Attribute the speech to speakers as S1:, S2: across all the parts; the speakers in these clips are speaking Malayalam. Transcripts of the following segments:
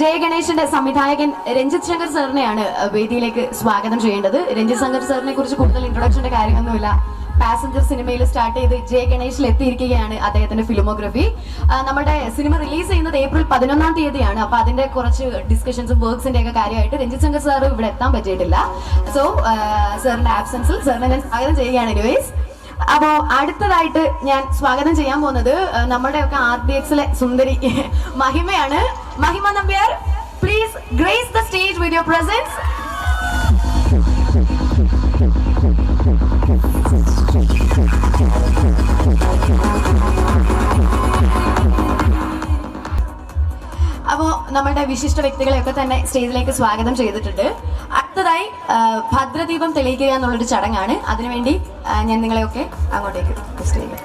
S1: ജയ ഗണേഷിന്റെ സംവിധായകൻ രഞ്ജിത് ശങ്കർ സാറിനെയാണ് വേദിയിലേക്ക് സ്വാഗതം ചെയ്യേണ്ടത്. രഞ്ജിത് ശങ്കർ സാറിനെ കുറിച്ച് കൂടുതൽ ഇൻട്രൊഡക്ഷന്റെ കാര്യമൊന്നുമില്ല. പാസഞ്ചർ സിനിമയിൽ സ്റ്റാർട്ട് ചെയ്ത് ജയ ഗണേഷിൽ എത്തിയിരിക്കുകയാണ് അദ്ദേഹത്തിന്റെ ഫിലിമോഗ്രഫി. നമ്മുടെ സിനിമ റിലീസ് ചെയ്യുന്നത് ഏപ്രിൽ 11-ാം തീയതിയാണ്. അപ്പൊ അതിന്റെ കുറച്ച് ഡിസ്കഷൻസും വർക്ക്സിന്റെ ഒക്കെ കാര്യമായിട്ട് രഞ്ജിത് ശങ്കർ സാർ ഇവിടെ എത്താൻ പറ്റിയിട്ടില്ല. സോ സാറിന്റെ ആബ്സെൻസിൽ സാറിനെ ഞാൻ സ്വാഗതം ചെയ്യുകയാണ്. എനിവേസ്, അപ്പോ അടുത്തതായിട്ട് ഞാൻ സ്വാഗതം ചെയ്യാൻ പോകുന്നത് നമ്മുടെ ഒക്കെ RDXലെ സുന്ദരി മഹിമയാണ്. Mahima Nambiar, please grace the stage with your presence. അപ്പോൾ നമ്മുടെ വിശിഷ്ട വ്യക്തികളെയൊക്കെ തന്നെ സ്റ്റേജിലേക്ക് സ്വാഗതം ചെയ്തിട്ടുണ്ട്. അടുത്തതായി ഭദ്രദീപം തെളിയിക്കുക എന്നുള്ളൊരു ചടങ്ങാണ്. അതിനുവേണ്ടി ഞാൻ നിങ്ങളെയൊക്കെ അങ്ങോട്ടേക്ക് സ്റ്റേജിൽ.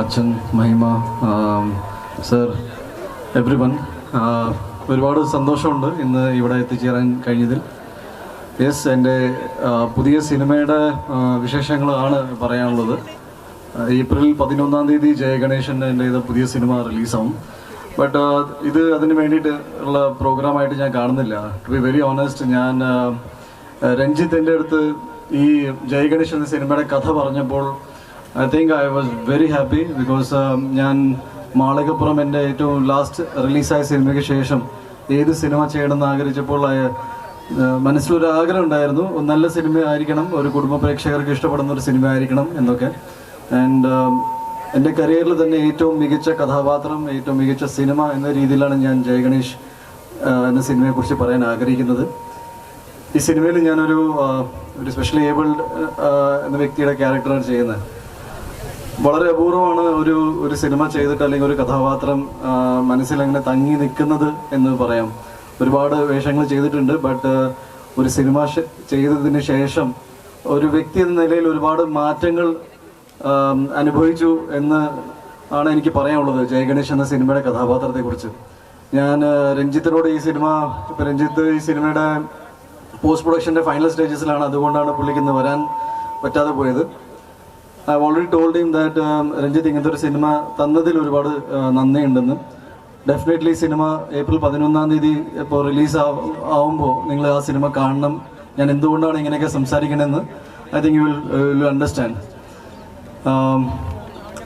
S2: അച്ഛൻ, മഹിമ, സർ, എവ്രി വൺ, ഒരുപാട് സന്തോഷമുണ്ട് ഇന്ന് ഇവിടെ എത്തിച്ചേരാൻ കഴിഞ്ഞതിൽ. യെസ്, എൻ്റെ പുതിയ സിനിമയുടെ വിശേഷങ്ങളാണ് പറയാനുള്ളത്. ഏപ്രിൽ 11-ാം തീയതി ജയ ഗണേശൻ്റെ എൻ്റെ പുതിയ സിനിമ റിലീസാവും. ബട്ട് ഇത് അതിന് വേണ്ടിയിട്ട് ഉള്ള പ്രോഗ്രാമായിട്ട് ഞാൻ കാണുന്നില്ല. ടു ബി വെരി ഓണസ്റ്റ്, ഞാൻ രഞ്ജിത്ത് എൻ്റെ അടുത്ത് ഈ ജയ ഗണേശ് എന്ന സിനിമയുടെ കഥ പറഞ്ഞപ്പോൾ I think I was very happy because ഞാൻ മാളികപ്പുറം എൻ്റെ ഏറ്റവും ലാസ്റ്റ് റിലീസായ സിനിമയ്ക്ക് ശേഷം ഏത് സിനിമ ചെയ്യണമെന്ന് ആഗ്രഹിച്ചപ്പോൾ മനസ്സിലൊരു ആഗ്രഹം ഉണ്ടായിരുന്നു, നല്ല സിനിമ ആയിരിക്കണം, ഒരു കുടുംബ പ്രേക്ഷകർക്ക് ഇഷ്ടപ്പെടുന്ന ഒരു സിനിമ ആയിരിക്കണം എന്നൊക്കെ. ആൻഡ് എൻ്റെ കരിയറിൽ തന്നെ ഏറ്റവും മികച്ച കഥാപാത്രം, ഏറ്റവും മികച്ച സിനിമ എന്ന രീതിയിലാണ് ഞാൻ ജയ ഗണേഷ് എന്ന സിനിമയെക്കുറിച്ച് പറയാൻ ആഗ്രഹിക്കുന്നത്. ഈ സിനിമയിൽ ഞാനൊരു സ്പെഷ്യലി ഏബിൾഡ് എന്ന വ്യക്തിയുടെ ക്യാരക്ടറാണ് ചെയ്യുന്നത്. വളരെ അപൂർവമാണ് ഒരു സിനിമ ചെയ്തിട്ട് അല്ലെങ്കിൽ ഒരു കഥാപാത്രം മനസ്സിലങ്ങനെ തങ്ങി നിൽക്കുന്നത് എന്ന് പറയാം. ഒരുപാട് വേഷങ്ങൾ ചെയ്തിട്ടുണ്ട്, ബട്ട് ഒരു സിനിമ ചെയ്തതിന് ശേഷം ഒരു വ്യക്തി എന്ന നിലയിൽ ഒരുപാട് മാറ്റങ്ങൾ അനുഭവിച്ചു എന്ന് ആണ് എനിക്ക് പറയാനുള്ളത് ജയ ഗണേഷ് എന്ന സിനിമയുടെ കഥാപാത്രത്തെക്കുറിച്ച്. ഞാൻ രഞ്ജിത്തിനോട് ഇപ്പം രഞ്ജിത്ത് ഈ സിനിമയുടെ പോസ്റ്റ് പ്രൊഡക്ഷൻ്റെ ഫൈനൽ സ്റ്റേജസിലാണ്, അതുകൊണ്ടാണ് പുള്ളിക്ക് ഇന്ന് വരാൻ പറ്റാതെ പോയത്. I already told him that Ranjith ഇങ്ങനത്തെ ഒരു സിനിമ തന്നതിൽ ഒരുപാട് നന്ദിയുണ്ടെന്ന്. ഡെഫിനറ്റ്ലി സിനിമ ഏപ്രിൽ 11-ാം തീയതി ഇപ്പോൾ റിലീസ് ആവുമ്പോൾ നിങ്ങൾ ആ സിനിമ കാണണം. ഞാൻ എന്തുകൊണ്ടാണ് ഇങ്ങനെയൊക്കെ സംസാരിക്കണമെന്ന് I think you will understand.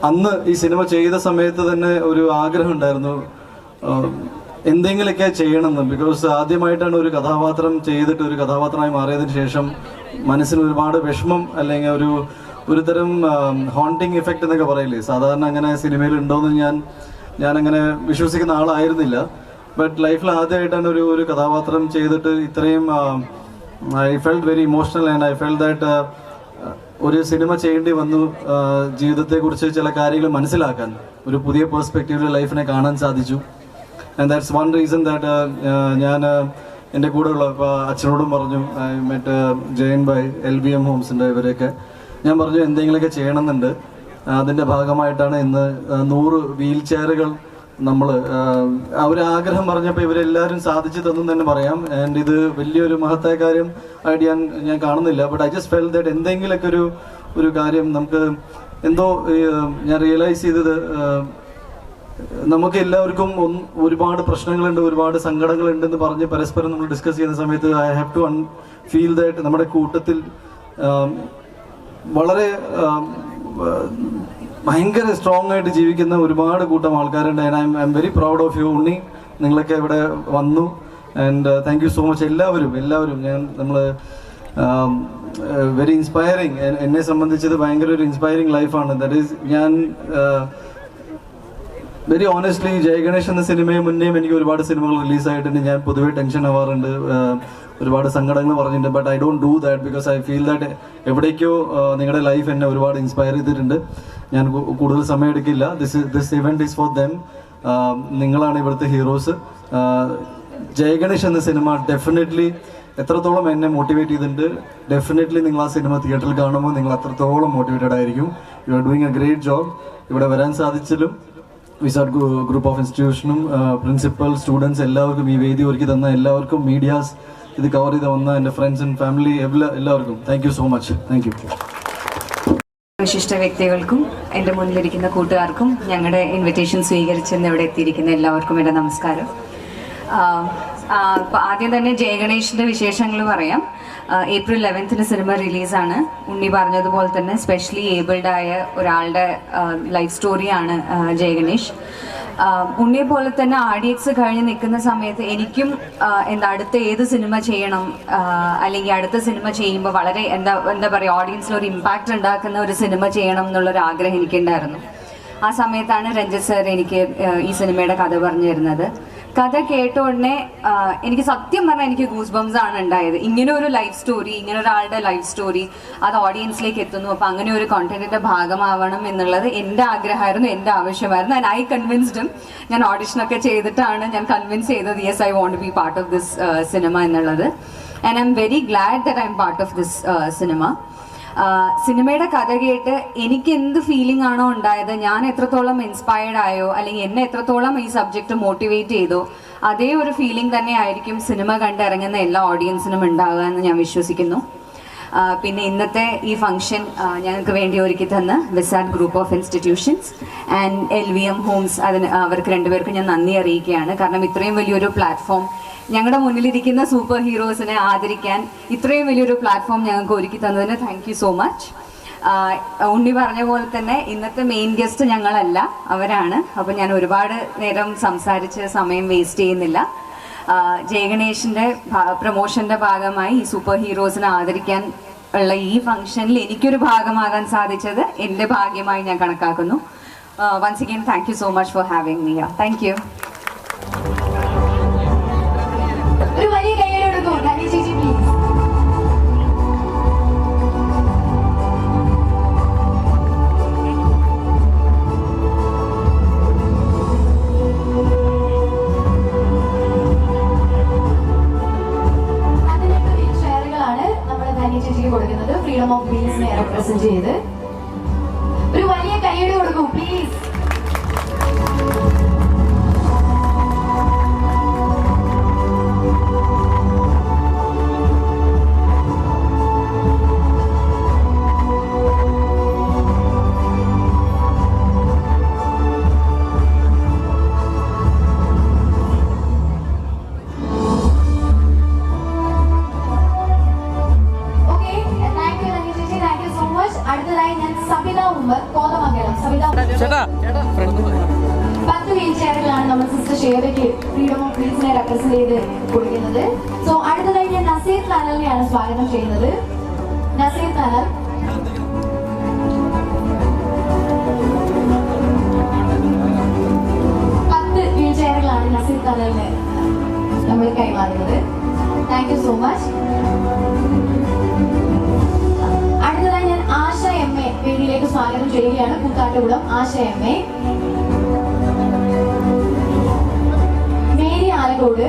S2: അന്ന് ഈ സിനിമ ചെയ്ത സമയത്ത് തന്നെ ഒരു ആഗ്രഹം ഉണ്ടായിരുന്നു, എന്തെങ്കിലുമൊക്കെ ചെയ്യണമെന്ന്. ബിക്കോസ് ആദ്യമായിട്ടാണ് ഒരു കഥാപാത്രം ചെയ്തിട്ട് ഒരു കഥാപാത്രമായി മാറിയതിന് ശേഷം മനസ്സിന് ഒരുപാട് വിഷമം അല്ലെങ്കിൽ ഒരു തരം ഹോണ്ടിങ് എഫക്റ്റ് എന്നൊക്കെ പറയില്ലേ, സാധാരണ അങ്ങനെ സിനിമയിൽ ഉണ്ടോയെന്ന് ഞാൻ അങ്ങനെ വിശ്വസിക്കുന്ന ആളായിരുന്നില്ല. ബട്ട് ലൈഫിൽ ആദ്യമായിട്ടാണ് ഒരു കഥാപാത്രം ചെയ്തിട്ട് ഇത്രയും I felt very emotional and I felt that ഒരു സിനിമ ചെയ്യേണ്ടി വന്നു. ജീവിതത്തെക്കുറിച്ച് ചില കാര്യങ്ങൾ മനസ്സിലാക്കാൻ, ഒരു പുതിയ പേഴ്സ്പെക്റ്റീവിൽ ലൈഫിനെ കാണാൻ സാധിച്ചു. And that's one reason that ഞാൻ എൻ്റെ കൂടെയുള്ള ഇപ്പോൾ അച്ഛനോടും പറഞ്ഞു, മറ്റ് ജയൻ ബൈ LBM ഹോംസിൻ്റെ ഇവരെയൊക്കെ ഞാൻ പറഞ്ഞു എന്തെങ്കിലുമൊക്കെ ചെയ്യണമെന്നുണ്ട്. അതിൻ്റെ ഭാഗമായിട്ടാണ് ഇന്ന് 100 വീൽ ചെയറുകൾ നമ്മൾ ഒരാഗ്രഹം പറഞ്ഞപ്പോൾ ഇവരെല്ലാവരും സാധിച്ചു തന്നു തന്നെ പറയാം. ആൻഡ് ഇത് വലിയൊരു മഹത്തായ കാര്യം ആയിട്ട് ഞാൻ കാണുന്നില്ല. But I just felt that എന്തെങ്കിലുമൊക്കെ ഒരു കാര്യം നമുക്ക് എന്തോ ഞാൻ റിയലൈസ് ചെയ്തത്, നമുക്ക് എല്ലാവർക്കും ഒരുപാട് പ്രശ്നങ്ങളുണ്ട്, ഒരുപാട് സങ്കടങ്ങളുണ്ടെന്ന് പറഞ്ഞ് പരസ്പരം നമ്മൾ ഡിസ്കസ് ചെയ്യുന്ന സമയത്ത് I have to feel that നമ്മുടെ കൂട്ടത്തിൽ വളരെ ഭയങ്കര സ്ട്രോങ് ആയിട്ട് ജീവിക്കുന്ന ഒരുപാട് കൂട്ടം ആൾക്കാരുണ്ട്. I am very proud of you Unni. നിങ്ങളൊക്കെ ഇവിടെ വന്നു and thank you so much. എല്ലാവരും നമ്മൾ വെരി ഇൻസ്പയറിങ്. എന്നെ സംബന്ധിച്ചത് ഭയങ്കര ഒരു ഇൻസ്പയറിങ് ലൈഫാണ്. ദാറ്റ് ഈസ് ഞാൻ വെരി ഓണസ്റ്റ്ലി ജയഗണേഷ് എന്ന സിനിമയെ മുന്നേയും എനിക്ക് ഒരുപാട് സിനിമകൾ റിലീസായിട്ടുണ്ട്. ഞാൻ പൊതുവേ ടെൻഷൻ ആവാറുണ്ട്, ഒരുപാട് സങ്കടങ്ങൾ പറഞ്ഞിട്ടുണ്ട്. But I don't do that because I feel that എവിടേക്കോ നിങ്ങളുടെ ലൈഫ് എന്നെ ഒരുപാട് ഇൻസ്പയർ ചെയ്തിട്ടുണ്ട്. ഞാൻ കൂടുതൽ സമയം എടുക്കില്ല. This event is four them. നിങ്ങളാണ് ഇവിടുത്തെ ഹീറോസ്. ജയഗണേഷ് എന്ന സിനിമ ഡെഫിനറ്റ്ലി എത്രത്തോളം എന്നെ മോട്ടിവേറ്റ് ചെയ്തിട്ടുണ്ട്. ഡെഫിനറ്റ്ലി നിങ്ങൾ ആ സിനിമ തിയേറ്ററിൽ കാണുമ്പോൾ നിങ്ങൾ അത്രത്തോളം മോട്ടിവേറ്റഡ് ആയിരിക്കും. You are doing a great job. ഇവിടെ വരാൻ സാധിച്ചാലും വിസാർഡ് ഗ്രൂപ്പ് ഓഫ് ഇൻസ്റ്റിറ്റ്യൂഷനും പ്രിൻസിപ്പൽ, സ്റ്റുഡൻസ് എല്ലാവർക്കും, ഈ വേദി ഒരുക്കി തന്ന എല്ലാവർക്കും, മീഡിയാസ് ഇത് കവർ ചെയ്ത് വന്ന എൻ്റെ ഫ്രണ്ട്സ് ആൻഡ് ഫാമിലി എല്ലാവർക്കും thank you so much. Thank you.
S3: വിശിഷ്ട വ്യക്തികൾക്കും എൻ്റെ മുന്നിലിരിക്കുന്ന കൂട്ടുകാർക്കും ഞങ്ങളുടെ ഇൻവിറ്റേഷൻ സ്വീകരിച്ചെന്ന് ഇവിടെ എത്തിയിരിക്കുന്ന എല്ലാവർക്കും എൻ്റെ നമസ്കാരം. ആദ്യം തന്നെ ജയഗണേഷിൻ്റെ വിശേഷങ്ങൾ പറയാം. April 11th cinema റിലീസാണ്. ഉണ്ണി പറഞ്ഞതുപോലെ തന്നെ സ്പെഷ്യലി ഏബിൾഡ് ആയ ഒരാളുടെ ലൈഫ് സ്റ്റോറിയാണ് ജയഗണേഷ്. ഉണ്ണിയെ പോലെ തന്നെ RDX കഴിഞ്ഞ് നിൽക്കുന്ന സമയത്ത് എനിക്കും അടുത്ത ഏത് സിനിമ ചെയ്യണം, അല്ലെങ്കിൽ അടുത്ത സിനിമ ചെയ്യുമ്പോൾ വളരെ എന്താ പറയുക, ഓഡിയൻസിൽ ഒരു ഇമ്പാക്റ്റ് ഉണ്ടാക്കുന്ന ഒരു സിനിമ ചെയ്യണം എന്നുള്ളൊരു ആഗ്രഹം എനിക്കുണ്ടായിരുന്നു. ആ സമയത്താണ് രഞ്ജിത്ത് സാർ എനിക്ക് ഈ സിനിമയുടെ കഥ പറഞ്ഞു തരുന്നത്. കഥ കേട്ട ഉടനെ എനിക്ക് സത്യം പറഞ്ഞാൽ എനിക്ക് ഗൂസ് ബംസ് ആണ് ഉണ്ടായത്. ഇങ്ങനെ ഒരു ലൈഫ് സ്റ്റോറി, ഇങ്ങനെ ഒരാളുടെ ലൈഫ് സ്റ്റോറി അത് ഓഡിയൻസിലേക്ക് എത്തുന്നു. അപ്പോൾ അങ്ങനെ ഒരു കോണ്ടന്റിന്റെ ഭാഗമാവണം എന്നുള്ളത് എൻ്റെ ആഗ്രഹമായിരുന്നു, എൻ്റെ ആവശ്യമായിരുന്നു. ആൻഡ് ഐ കൺവിൻസ്ഡും. ഞാൻ ഓഡിഷനൊക്കെ ചെയ്തിട്ടാണ് ഞാൻ കൺവിൻസ് ചെയ്തത് yes I want to be part of this cinema എന്നുള്ളത്. And I am very glad that I am part of this cinema. സിനിമയുടെ കഥ കേട്ട് എനിക്ക് എന്ത് ഫീലിംഗ് ആണോ ഉണ്ടായത്, ഞാൻ എത്രത്തോളം ഇൻസ്പയർഡ് ആയോ അല്ലെങ്കിൽ എന്നെ എത്രത്തോളം ഈ സബ്ജക്റ്റ് മോട്ടിവേറ്റ് ചെയ്തോ, അതേ ഒരു ഫീലിംഗ് തന്നെ ആയിരിക്കും സിനിമ കണ്ടിറങ്ങുന്ന എല്ലാ ഓഡിയൻസിനും ഉണ്ടാകുക എന്ന് ഞാൻ വിശ്വസിക്കുന്നു. പിന്നെ ഇന്നത്തെ ഈ ഫംഗ്ഷൻ ഞങ്ങൾക്ക് വേണ്ടി ഒരുക്കി തന്ന wizard group of institutions and LVM homes, അവർക്ക് രണ്ടുപേർക്കും ഞാൻ നന്ദി അറിയിക്കുകയാണ്. കാരണം ഇത്രയും വലിയൊരു പ്ലാറ്റ്ഫോം, ഞങ്ങളുടെ മുന്നിലിരിക്കുന്ന സൂപ്പർ ഹീറോസിനെ ആദരിക്കാൻ ഇത്രയും വലിയൊരു പ്ലാറ്റ്ഫോം ഞങ്ങൾക്ക് ഒരുക്കി തന്നതിന് താങ്ക് യു സോ മച്ച്. ഉണ്ണി പറഞ്ഞ പോലെ തന്നെ ഇന്നത്തെ മെയിൻ ഗസ്റ്റ് ഞങ്ങളല്ല, അവരാണ്. അപ്പോൾ ഞാൻ ഒരുപാട് നേരം സംസാരിച്ച് സമയം വേസ്റ്റ് ചെയ്യുന്നില്ല. ജയഗണേഷിൻ്റെ പ്രൊമോഷൻ്റെ ഭാഗമായി ഈ സൂപ്പർ ഹീറോസിനെ ആദരിക്കാൻ ഉള്ള ഈ ഫംഗ്ഷനിൽ എനിക്കൊരു ഭാഗമാകാൻ സാധിച്ചത് എൻ്റെ ഭാഗ്യമായി ഞാൻ കണക്കാക്കുന്നു. Once again thank you so much for having me here. Thank you.
S1: ഒരു വലിയ കൈയ്യടി കൊടുക്കൂ ധന്യ ചേച്ചി പ്ലീസ്. ഷെയറുകളാണ് നമ്മൾ ധന്യ ചേച്ചിക്ക് കൊടുക്കുന്നത്, ഫ്രീഡം ഓഫ് ബീൽസിനെ റെപ്രസെന്റ് ചെയ്ത്. ഒരു വലിയ കൈയ്യടി കൊടുക്കൂ പ്ലീസ്. അടുത്തതായി ഞാൻ സബിത ഉമ്മർ കോതമംഗലം. സബിത 10 വീൽ ചെയറുകളാണ് നമ്മൾ സിസ്റ്റർ ഷേബയ്ക്ക് ഫ്രീഡം ഓഫ് ബീൽസിനെ റെപ്രസെന്റ് ചെയ്ത് കൊടുക്കുന്നത്. സോ അടുത്തതായി ഞാൻ നസീർ താനലിനെയാണ് സ്വാഗതം ചെയ്യുന്നത്. നസീർ താനൽ. വീൽ ചെയറുകളാണ് നസീർ താനലിന് നമ്മൾ കൈമാറുന്നത്. Thank you so much. അടുത്തതായി ഞാൻ ആശ എം എ വേദിയിലേക്ക് സ്വാഗതം ചെയ്യുകയാണ്. Koothattukulam Asha M A. Mary Alakode,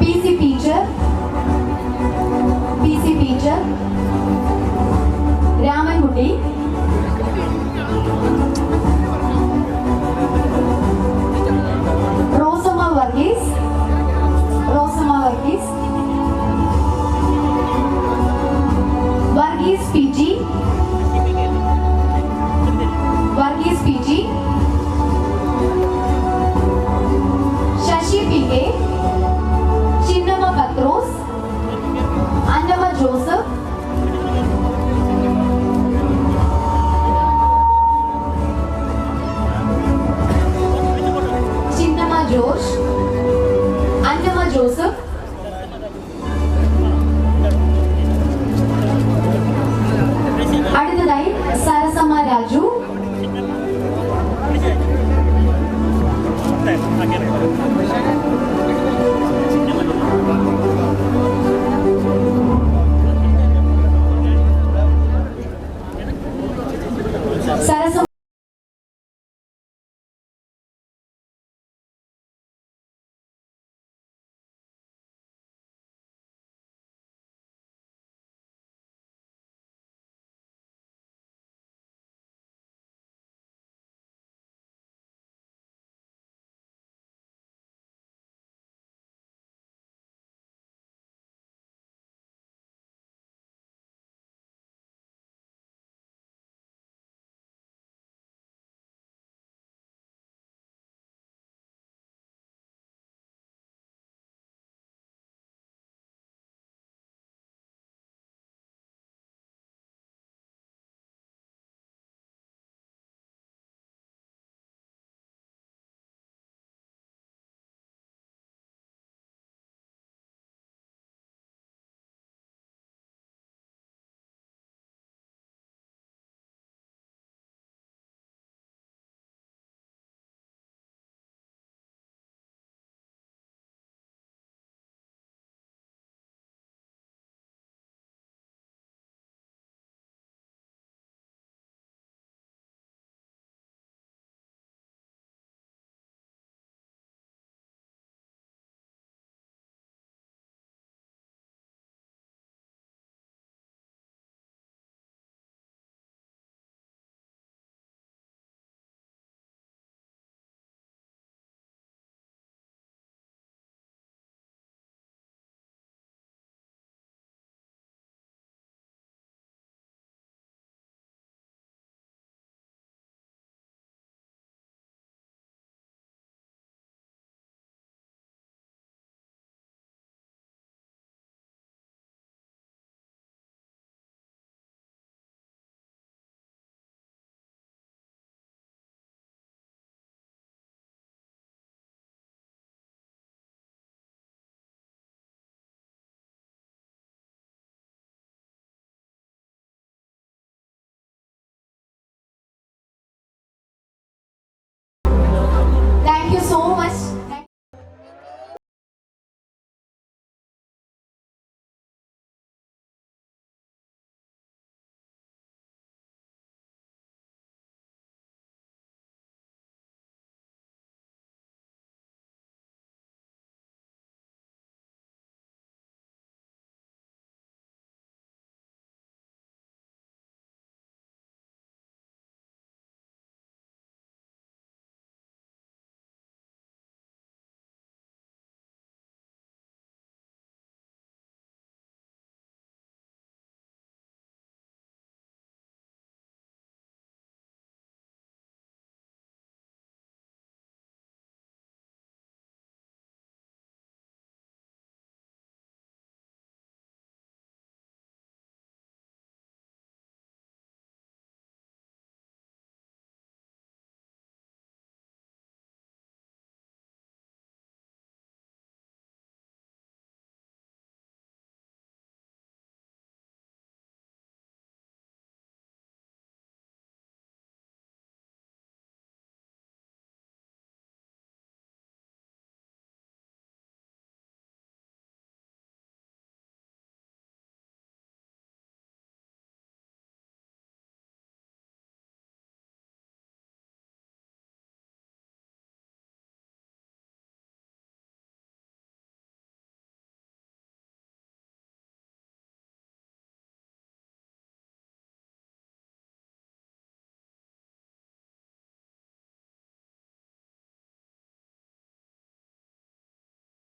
S1: P C teacher, Ramankutty, Rosamma Varghese, Varghese P G, Sasi P K, Chinnamma Pathros, Annamma Joseph, George, Annamma Joseph, അടുത്തതായി സരസമ്മ രാജു,